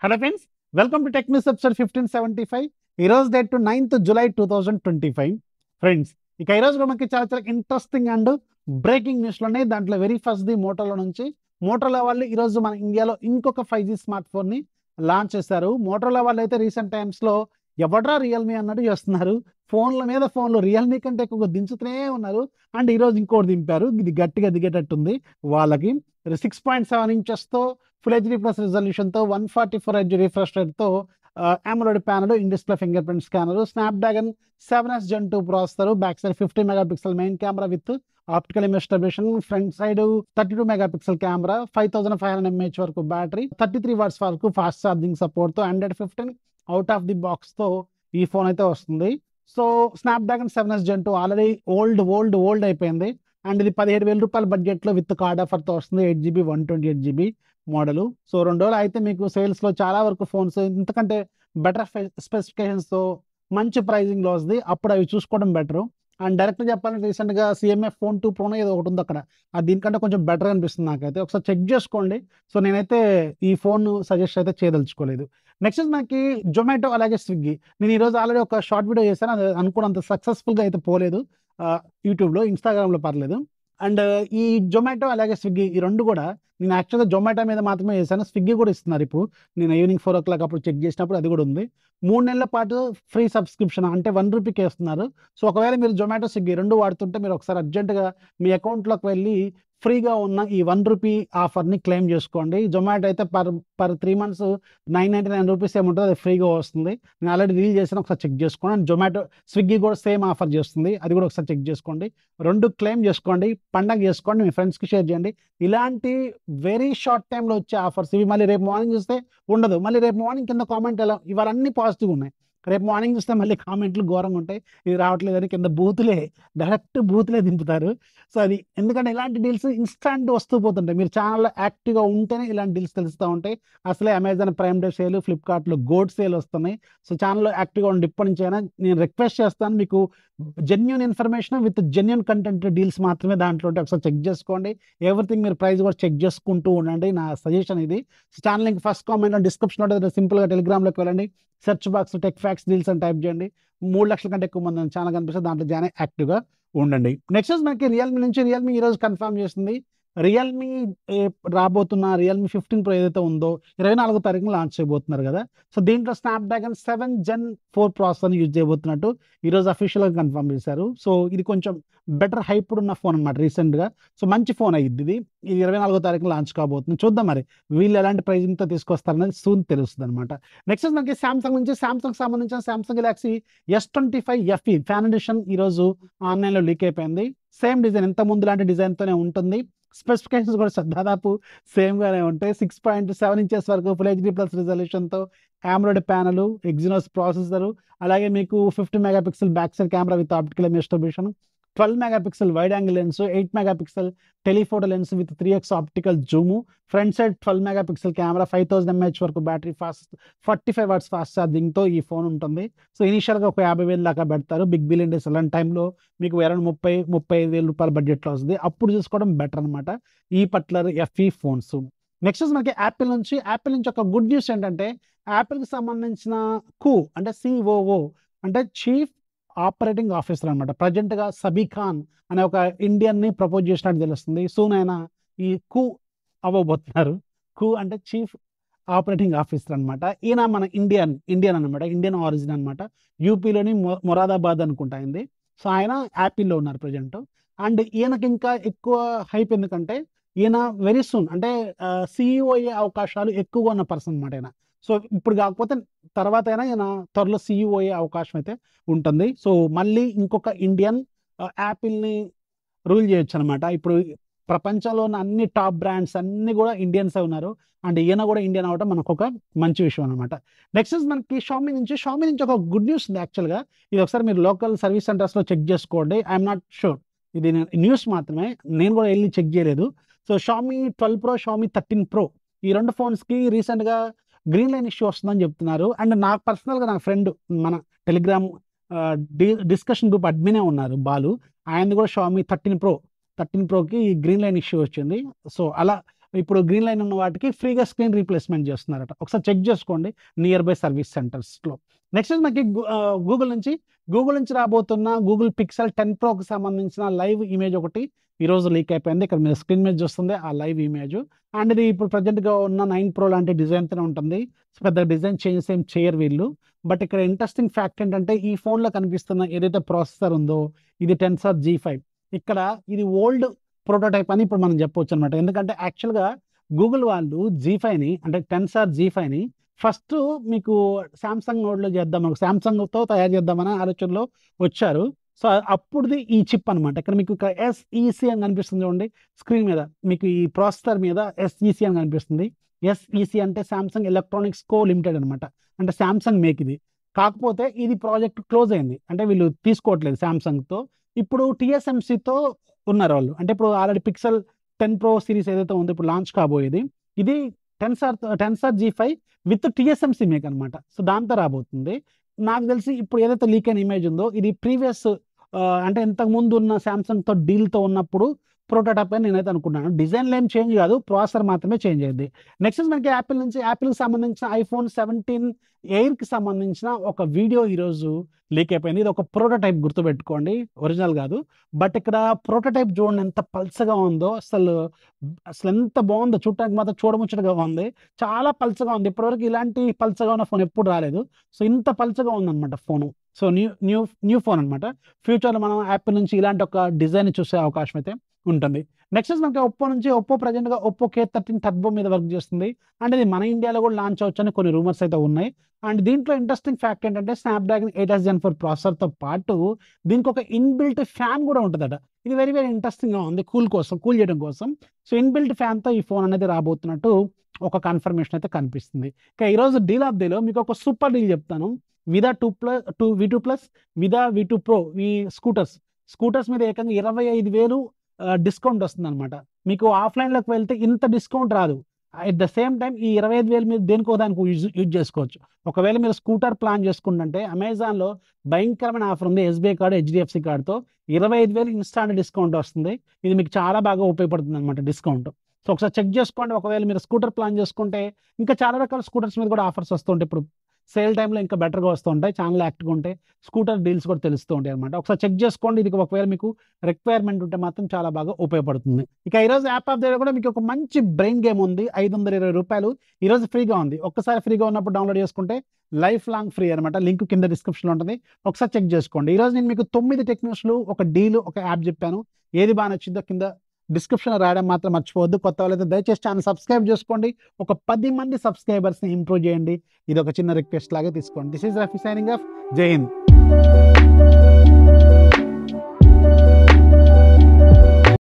Hello friends, welcome to tech news episode 1575. ఈరోజు date 9th July 2025. Friends, ఇక ఈరోజు కూడా మనకి చాలా చాలా ఇంట్రెస్టింగ్ అండ్ బ్రేకింగ్ న్యూస్లు ఉన్నాయి. దాంట్లో వెరీ ఫస్ట్ ది మోటోలో నుంచి. మోటోలో వాళ్ళు ఈరోజు మన ఇండియాలో ఇంకొక 5G స్మార్ట్ ఫోన్ని లాంచ్ చేశారు. మోటోలో వాళ్ళు అయితే రీసెంట్ టైమ్స్లో ఎవడ్రా రియల్మీ అన్నట్టు చేస్తున్నారు. ఫోన్ల మీద ఫోన్లు రియల్మీ కంటే ఎక్కువగా దించుతూనే ఉన్నారు. అండ్ ఈరోజు ఇంకోటి దింపారు, ఇది గట్టిగా దిగేటట్టుంది వాళ్ళకి. 6.7 ఇంచెస్తో ఫుల్ హెచ్డీ ప్లస్ రిజల్యూషన్తో 144Hz రిఫ్రెష్ రేట్తో AMOLED panel, in display finger print scanner, Snapdragon 7S Gen 2 processor, back side 50 megapixel main camera with optical image stabilisation, front side 32 megapixel camera, 5500 mAh వరకు బ్యాటరీ, 33 వాట్స్ వరకు fast charging సపోర్ట్తో, 115 out of the బాక్స్తో ఈ phone అయితే వస్తుంది. So Snapdragon 7S Gen 2 already old అయిపోయింది. And ఇది 17,000 రూపాయల బడ్జెట్లో విత్ కార్డ్ ఆఫర్తో వస్తుంది. 8GB 128GB model. సో 2 రోజులు అయితే మీకు సేల్స్లో చాలా వరకు ఫోన్స్ ఇంతకంటే బెటర్ స్పెసిఫికేషన్స్తో మంచి ప్రైజింగ్లో వస్తుంది. అప్పుడు అవి చూసుకోవడం బెటరు. అండ్ డైరెక్ట్గా చెప్పాలంటే రీసెంట్గా CMF Phone 2 Pro ఏదో ఒకటి ఉంది అక్కడ, అది దీనికంటే కొంచెం బెటర్ అనిపిస్తుంది నాకైతే. ఒకసారి చెక్ చేసుకోండి. సో నేనైతే ఈ ఫోన్ సజెస్ట్ అయితే చేయదలుచుకోలేదు. నెక్స్ట్ మనకి జొమాటో అలాగే స్విగ్గీ. నేను ఈరోజు ఆల్రెడీ ఒక షార్ట్ వీడియో చేశాను, అది అనుకున్నంత సక్సెస్ఫుల్గా అయితే పోలేదు. యూట్యూబ్లో, ఇన్స్టాగ్రామ్లో పర్లేదు. అండ్ ఈ జొమాటో అలాగే స్విగ్గీ ఈ రెండు కూడా నేను యాక్చువల్గా జొమాటో మీద మాత్రమే చేశాను. స్విగ్గీ కూడా ఇస్తున్నారు ఇప్పుడు. నేను ఈవినింగ్ 4 o'clock అప్పుడు చెక్ చేసినప్పుడు అది కూడా ఉంది. 3 నెలల పాటు ఫ్రీ సబ్స్క్రిప్షన్ అంటే 1 రూపీకి ఇస్తున్నారు. సో ఒకవేళ మీరు జొమాటో స్విగ్గీ రెండు వాడుతుంటే మీరు ఒకసారి అర్జెంటుగా మీ అకౌంట్లోకి వెళ్ళి ఫ్రీగా ఉన్న ఈ 1 రూపీ ఆఫర్ని క్లెయిమ్ చేసుకోండి. జొమాటో అయితే పర్ 3 months 999 రూపీస్ ఏముంటుందో అది ఫ్రీగా వస్తుంది. నేను ఆల్రెడీ రీల్ చేశాను, ఒకసారి చెక్ చేసుకోండి. అండ్ జొమాటో స్విగ్గీ కూడా సేమ్ ఆఫర్ చేస్తుంది, అది కూడా ఒకసారి చెక్ చేసుకోండి. 2 క్లెయిమ్ చేసుకోండి, పండగ చేసుకోండి, మీ ఫ్రెండ్స్కి షేర్ చేయండి. ఇలాంటి వెరీ షార్ట్ టైంలో వచ్చే ఆఫర్స్ ఇవి. మళ్ళీ రేపు మార్నింగ్ చూస్తే ఉండదు. మళ్ళీ రేపు మార్నింగ్ కింద కామెంట్ ఎలా ఇవన్నీ పాజిటివ్ ఉన్నాయి. రేపు మార్నింగ్ చూస్తే మళ్ళీ కామెంట్లు ఘోరంగా ఉంటాయి, ఇది రావట్లేదని కింద డైరెక్ట్ బూతులే దింపుతారు. సో అది ఎందుకంటే ఇలాంటి డీల్స్ ఇన్స్టాంట్ వస్తూ పోతుంటాయి. మీరు ఛానల్లో యాక్టివ్గా ఉంటేనే ఇలాంటి డీల్స్ తెలుస్తూ ఉంటాయి. అసలే అమెజాన్ ప్రైమ్ డే సేల్, ఫ్లిప్కార్ట్లో గోల్డ్ సేల్ వస్తున్నాయి. సో ఛానల్లో యాక్టివ్గా ఉండి ఇప్పటి నుంచి అయినా నేను రిక్వెస్ట్ చేస్తాను, మీకు genuine information with genuine content deals మాత్రమే దాంట్లో ఉంటే ఒకసారి చెక్ చేసుకోండి. ఎవ్రీథింగ్ మీరు ప్రైస్ కూడా చెక్ చేసుకుంటూ ఉండండి, నా సజెషన్ ఇది. ఛానల్ లింక్ ఫస్ట్ కామెంట్లో డిస్క్రిప్షన్ ఉంటుంది. సింపుల్గా టెలిగ్రామ్లోకి వెళ్ళండి, search box tech fax deals అని టైప్ చేయండి. 3 లక్షల కంటే ఎక్కువ మంది ఛానల్ కనిపిస్తుంది, దాంట్లో జాయిన్ యాక్టివ్గా ఉండండి. నెక్స్ట్ మనకి రియల్మీ నుంచి రియల్మీ ఈరోజు కన్ఫర్మ్ చేస్తుంది. రియల్మీ రాబోతున్న రియల్మీ 15 Pro ఏదైతే ఉందో 24వ తారీఖున లాంచ్ చేయబోతున్నారు కదా. సో దీంట్లో స్నాప్డ్రాగన్ 7 Gen 4 ప్రాసెసర్ని యూజ్ చేయబోతున్నట్టు ఈరోజు అఫీషియల్గా కన్ఫర్మ్ చేశారు. సో ఇది కొంచెం బెటర్ హైప్డ్ ఉన్న ఫోన్ అనమాట రీసెంట్గా. సో మంచి ఫోన్ అయ్యిద్ది ఇది. 24వ తారీఖున లాంచ్ కాబోతుంది. చూద్దాం మరి వీళ్ళు ఎలాంటి ప్రైజింగ్తో తీసుకొస్తారనేది సూన్ తెలుస్తుంది అనమాట. నెక్స్ట్ మనకి సామ్సంగ్ నుంచి సామ్సంగ్ సంబంధించిన Samsung Galaxy S25 FE fan edition ఈరోజు ఆన్లైన్లో లీక్ అయిపోయింది. సేమ్ డిజైన్, ఇంత ముందు లాంటి డిజైన్తోనే ఉంటుంది. స్పెసిఫికేషన్స్ కూడా దాదాపు సేమ్గానే ఉంటాయి. 6.7 inches వరకు ఫుల్ హెచ్డీ ప్లస్ రిజల్యూషన్తో AMOLED ప్యానల్, ఎగ్జినోస్ ప్రాసెసర్, అలాగే మీకు 50 megapixel back side camera with optical image stabilisation, 12 megapixel wide angle lens, 8 megapixel telephoto lens with 3x optical zoom, front side 12 megapixel camera, 5000 mAh వరకు battery, 45 watts fast ఛార్జింగ్తో ఈ phone ఉంటుంది. So ఇనీషియల్గా ఒక 50,000 దాకా పెడతారు. బిగ్ బిలియన్ డేస్ అలాంటి టైంలో మీకు అరౌండ్ 35,000 రూపాయల బడ్జెట్లో వస్తుంది. అప్పుడు చూసుకోవడం బెటర్ అనమాట ఈ పర్టికులర్ FE ఫోన్స్. నెక్స్ట్ మనకి యాపిల్ నుంచి ఒక గుడ్ న్యూస్ ఏంటంటే, యాపిల్కి సంబంధించిన అంటే COO అంటే చీఫ్ ఆపరేటింగ్ ఆఫీసర్ అనమాట. ప్రజెంట్గా సబీ ఖాన్ అనే ఒక ఇండియన్ని ప్రపోజ్ చేసినట్టు తెలుస్తుంది. సూన్ ఆయన ఈ అవ్వబోతున్నారు. అంటే చీఫ్ ఆపరేటింగ్ ఆఫీసర్ అనమాట. ఈయన మన ఇండియన్ అనమాట, ఇండియన్ ఆరిజిన్ అనమాట. యూపీలోని మొరాదాబాద్ అనుకుంటా అయింది. సో ఆయన యాపిల్లో ఉన్నారు ప్రజెంట్. అండ్ ఈయనకి ఇంకా ఎక్కువ హైప్ ఎందుకంటే ఈయన వెరీ సూన్ అంటే CEO అయ్యే అవకాశాలు ఎక్కువగా ఉన్న పర్సన్ అనమాట ఈయన. సో ఇప్పుడు కాకపోతే తర్వాత అయినా ఈయన త్వరలో CEO అయ్యే అవకాశం అయితే ఉంటుంది. సో మళ్ళీ ఇంకొక ఇండియన్ యాపిల్ని రూల్ చేయొచ్చు అనమాట. ఇప్పుడు ప్రపంచంలో ఉన్న అన్ని టాప్ బ్రాండ్స్ అన్నీ కూడా ఇండియన్సే ఉన్నారు. అండ్ ఈయన కూడా ఇండియన్ అవ్వడం మనకు ఒక మంచి విషయం అనమాట. నెక్స్ట్ మనకి షామీ నుంచి ఒక గుడ్ న్యూస్ ఉంది. యాక్చువల్గా ఇది ఒకసారి మీరు లోకల్ సర్వీస్ సెంటర్స్లో చెక్ చేసుకోండి. ఐఎమ్ నాట్ షూర్, ఇది న్యూస్ మాత్రమే, నేను కూడా వెళ్ళి చెక్ చేయలేదు. So Xiaomi 12 Pro, Xiaomi 13 Pro ఈ రెండు ఫోన్స్కి రీసెంట్గా గ్రీన్ లైన్ ఇష్యూ వస్తుందని చెప్తున్నారు. అండ్ నాకు పర్సనల్గా నా ఫ్రెండ్ మన టెలిగ్రామ్ డిస్కషన్ గ్రూప్ అడ్మినే ఉన్నారు బాలు, ఆయనది కూడా షామీ 13 Proకి గ్రీన్ లైన్ ఇష్యూ వచ్చింది. సో అలా ఇప్పుడు గ్రీన్ లైన్ ఉన్న వాటికి ఫ్రీగా స్క్రీన్ రీప్లేస్మెంట్ చేస్తున్నారట. ఒకసారి చెక్ చేసుకోండి నియర్ బై సర్వీస్ సెంటర్స్లో. నెక్స్ట్ మనకి గూగుల్ నుంచి రాబోతున్న గూగుల్ పిక్సెల్ 10 ప్రోకి సంబంధించిన లైవ్ ఇమేజ్ ఒకటి ఈరోజు లీక్ అయిపోయింది. ఇక్కడ మీరు స్క్రీన్ మీద చూస్తుంది ఆ లైవ్ ఇమేజ్. అండ్ ఇది ఇప్పుడు ప్రజెంట్గా ఉన్న 9 Pro లాంటి డిజైన్తోనే ఉంటుంది. పెద్ద డిజైన్ చేంజెస్ ఏం చేయరు వీళ్ళు. బట్ ఇక్కడ ఇంట్రెస్టింగ్ ఫ్యాక్ట్ ఏంటంటే ఈ ఫోన్లో కనిపిస్తున్న ఏదైతే ప్రాసెసర్ ఉందో ఇది Tensor G5. ఇక్కడ ఇది ఓల్డ్ ప్రోటోటైప్ అని ఇప్పుడు మనం చెప్పవచ్చు అనమాట. ఎందుకంటే యాక్చువల్గా గూగుల్ వాళ్ళు G5ని అంటే Tensor G5ని ఫస్ట్ మీకు శాంసంగ్ నోడ్లో చేద్దాం, శాంసంగ్తో తయారు చేద్దామని ఆలోచనలో వచ్చారు. సో అప్పుడుది ఈ చిప్ అనమాట. ఇక్కడ మీకు SEC అని కనిపిస్తుంది చూడండి స్క్రీన్ మీద, మీకు ఈ ప్రాసెసర్ మీద SEC అని కనిపిస్తుంది. SEC అంటే శాంసంగ్ ఎలక్ట్రానిక్స్ కో లిమిటెడ్ అనమాట. అంటే శాంసంగ్ మేక్ ఇది. కాకపోతే ఇది ప్రాజెక్ట్ క్లోజ్ అయింది, అంటే వీళ్ళు తీసుకోవట్లేదు శాంసంగ్తో. ఇప్పుడు TSMCతో ఉన్నారు వాళ్ళు. అంటే ఇప్పుడు ఆల్రెడీ పిక్సెల్ 10 Pro సిరీస్ ఏదైతే ఉందో ఇప్పుడు లాంచ్ కాబోయేది ఇది tensor G5 with TSMC make అనమాట. సో దాంతో రాబోతుంది. నాకు తెలిసి ఇప్పుడు ఏదైతే లీక్ అయిన ఇమేజ్ ఉందో ఇది ప్రీవియస్ అంటే ఇంతకు ముందు ఉన్న శాంసంగ్తో డీల్తో ఉన్నప్పుడు ప్రోటోటైప్ అని నేనైతే అనుకున్నాను. డిజైన్లో ఏం చేంజ్ కాదు, ప్రాసెసర్ మాత్రమే చేంజ్ అయ్యింది. నెక్స్ట్ మనకి యాపిల్కి సంబంధించిన iPhone 17 ఎయిర్కి సంబంధించిన ఒక వీడియో ఈరోజు లీక్ అయిపోయింది. ఇది ఒక ప్రోటోటైప్, గుర్తుపెట్టుకోండి, ఒరిజినల్ కాదు. బట్ ఇక్కడ ప్రోటోటైప్ చూడండి ఎంత పల్చగా ఉందో, అసలు ఎంత బాగుందో, చూడటానికి మాత్రం చూడముచ్చటగా ఉంది. చాలా పల్చగా ఉంది. ఇప్పటివరకు ఇలాంటి పల్చగా ఉన్న ఫోన్ ఎప్పుడు రాలేదు. సో ఇంత పల్చగా ఉందన్నమాట ఫోను. సో న్యూ ఫోన్ అనమాట. ఫ్యూచర్లో మనం యాపిల్ నుంచి ఇలాంటి ఒక డిజైన్ చూసే అవకాశం అయితే ఉంటుంది. నెక్స్ట్ మనకి ఒప్పో ప్రజెంట్గా ఒప్పో K13 టర్బో మీద వర్క్ చేస్తుంది. అండ్ ఇది మన ఇండియాలో కూడా లాంచ్ అవచ్చు అని కొన్ని రూమర్స్ అయితే ఉన్నాయి. అండ్ దీంట్లో ఇంట్రెస్టింగ్ ఫ్యాక్ట్ ఏంటంటే స్నాప్డ్రాగన్ 8s Gen 4 ప్రాసెసర్తో పాటు దీనికి ఒక ఇన్బిల్ట్ ఫ్యాన్ కూడా ఉంటుందట. ఇది వెరీ ఇంట్రెస్టింగ్గా ఉంది, కూల్ చేయడం కోసం. సో ఇన్బిల్ట్ ఫ్యాన్తో ఈ ఫోన్ అనేది రాబోతున్నట్టు ఒక కన్ఫర్మేషన్ అయితే కనిపిస్తుంది. ఇక ఈరోజు డీల్ ఆఫ్ డేలో మీకు ఒక సూపర్ డీల్ చెప్తాను. విదా V2 ప్లస్ విదా V2 Pro ఈ స్కూటర్స్ మీద ఏకంగా 25,000 డిస్కౌంట్ వస్తుంది అనమాట. మీకు ఆఫ్లైన్లోకి వెళ్తే ఇంత డిస్కౌంట్ రాదు. అట్ ద సేమ్ టైం ఈ 25,000 మీరు దేనికో దానికి యూజ్ చేసుకోవచ్చు. ఒకవేళ మీరు స్కూటర్ ప్లాన్ చేసుకుంటుంటే అమెజాన్లో భయంకరమైన ఆఫర్ ఉంది. SBI కార్డు, HDFC కార్డుతో 25,000 ఇన్స్టాంట్ డిస్కౌంట్ వస్తుంది. ఇది మీకు చాలా బాగా ఉపయోగపడుతుంది అనమాట డిస్కౌంట్. సో ఒకసారి చెక్ చేసుకోండి. ఒకవేళ మీరు స్కూటర్ ప్లాన్ చేసుకుంటే ఇంకా చాలా రకాల స్కూటర్స్ మీద కూడా ఆఫర్స్ వస్తుంటాయి. ఇప్పుడు సేల్ టైంలో ఇంకా బెటర్గా వస్తూ ఉంటాయి. ఛానల్ యాక్టివ్గా ఉంటే స్కూటర్ డీల్స్ కూడా తెలుస్తూ ఉంటాయి అనమాట. ఒకసారి చెక్ చేసుకోండి. ఇది ఒకవేళ మీకు రిక్వైర్మెంట్ ఉంటే మాత్రం చాలా బాగా ఉపయోగపడుతుంది. ఇక ఈరోజు యాప్ ఆఫ్ ద డే కూడా మీకు ఒక మంచి బ్రెయిన్ గేమ్ ఉంది. 520 రూపాయలు ఈరోజు ఫ్రీగా ఉంది. ఒక్కసారి ఫ్రీగా ఉన్నప్పుడు డౌన్లోడ్ చేసుకుంటే లైఫ్ లాంగ్ ఫ్రీ అనమాట. లింక్ కింద డిస్క్రిప్షన్లో ఉంటుంది, ఒకసారి చెక్ చేసుకోండి. ఈరోజు నేను మీకు 9 టెక్ న్యూస్లు, ఒక డీల్, ఒక యాప్ చెప్పాను. ఏది బాగా నచ్చిందో కింద డిస్క్రిప్షన్లో రాయడం మాత్రం మర్చిపోవద్దు. కొత్త వాళ్ళైతే దయచేసి ఛానల్ సబ్స్క్రైబ్ చేసుకోండి. ఒక 10 మంది సబ్స్క్రైబర్స్ని ఇంప్రూవ్ చేయండి. ఇది ఒక చిన్న రిక్వెస్ట్ లాగా తీసుకోండి. This is Rafi signing off. జై హింద్.